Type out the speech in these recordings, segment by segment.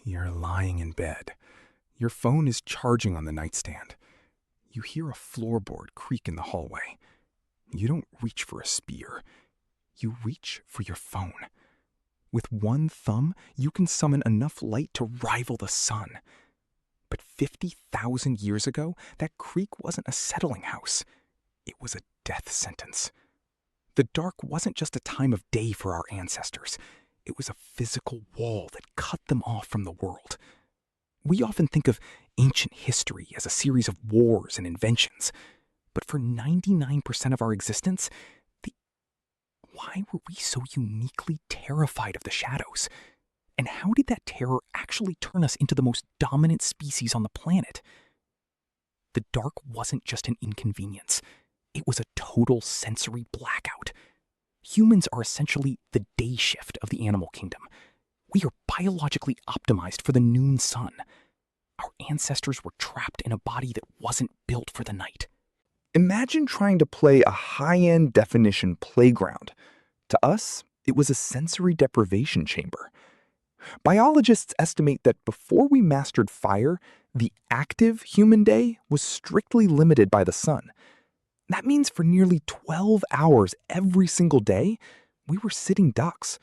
You're lying in bed. Your phone is charging on the nightstand. You hear a floorboard creak in the hallway. You don't reach for a spear. You reach for your phone. With one thumb, you can summon enough light to rival the sun. But 50,000 years ago, that creak wasn't a settling house. It was a death sentence. The dark wasn't just a time of day for our ancestors. It was a physical wall that cut them off from the world. We often think of ancient history as a series of wars and inventions. But for 99% of our existence, why were we so uniquely terrified of the shadows? And how did that terror actually turn us into the most dominant species on the planet? The dark wasn't just an inconvenience. It was a total sensory blackout. Humans are essentially the day shift of the animal kingdom. We are biologically optimized for the noon sun. Our ancestors were trapped in a body that wasn't built for the night. Imagine trying to play a high-end definition playground. To us, it was a sensory deprivation chamber. Biologists estimate that before we mastered fire, the active human day was strictly limited by the sun. That means for nearly 12 hours every single day, we were sitting ducks.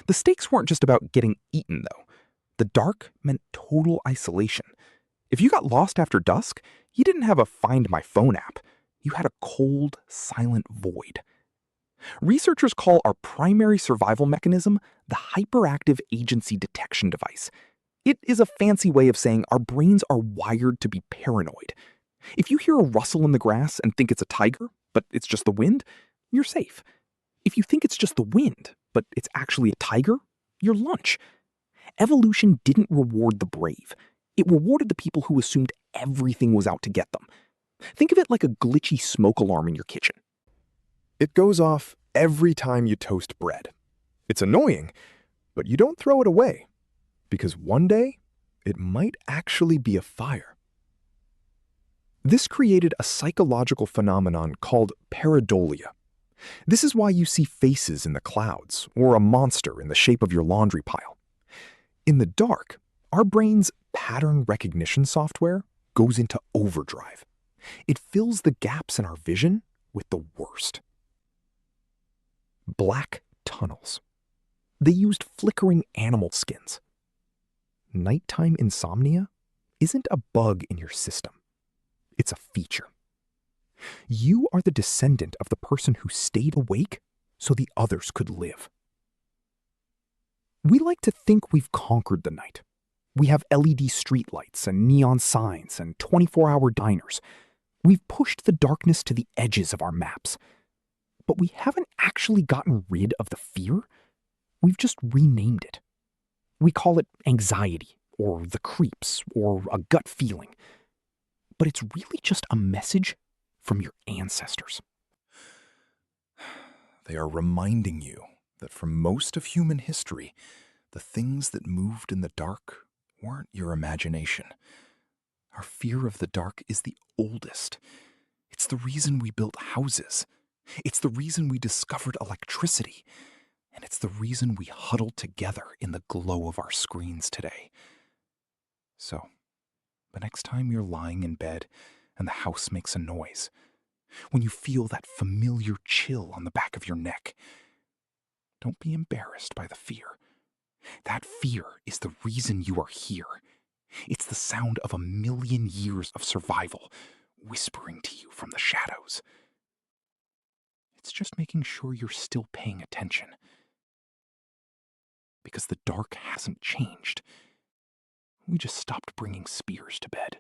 The stakes weren't just about getting eaten, though. The dark meant total isolation. If you got lost after dusk, you didn't have a Find My Phone app. You had a cold, silent void. Researchers call our primary survival mechanism the hyperactive agency detection device. It is a fancy way of saying our brains are wired to be paranoid. If you hear a rustle in the grass and think it's a tiger, but it's just the wind, you're safe. If you think it's just the wind, but it's actually a tiger, you're lunch. Evolution didn't reward the brave. It rewarded the people who assumed everything was out to get them. Think of it like a glitchy smoke alarm in your kitchen. It goes off every time you toast bread. It's annoying, but you don't throw it away, because one day it might actually be a fire. This created a psychological phenomenon called pareidolia. This is why you see faces in the clouds or a monster in the shape of your laundry pile. In the dark, our brain's pattern recognition software goes into overdrive. It fills the gaps in our vision with the worst. Black tunnels. They used flickering animal skins. Nighttime insomnia isn't a bug in your system. It's a feature. You are the descendant of the person who stayed awake so the others could live. We like to think we've conquered the night. We have LED streetlights and neon signs and 24-hour diners. We've pushed the darkness to the edges of our maps. But we haven't actually gotten rid of the fear. We've just renamed it. We call it anxiety, or the creeps, or a gut feeling. But it's really just a message from your ancestors. They are reminding you that for most of human history, the things that moved in the dark weren't your imagination. Our fear of the dark is the oldest. It's the reason we built houses. It's the reason we discovered electricity. And it's the reason we huddle together in the glow of our screens today. So, the next time you're lying in bed and the house makes a noise, when you feel that familiar chill on the back of your neck, don't be embarrassed by the fear. That fear is the reason you are here. It's the sound of 1,000,000 years of survival whispering to you from the shadows. It's just making sure you're still paying attention. Because the dark hasn't changed. We just stopped bringing spears to bed.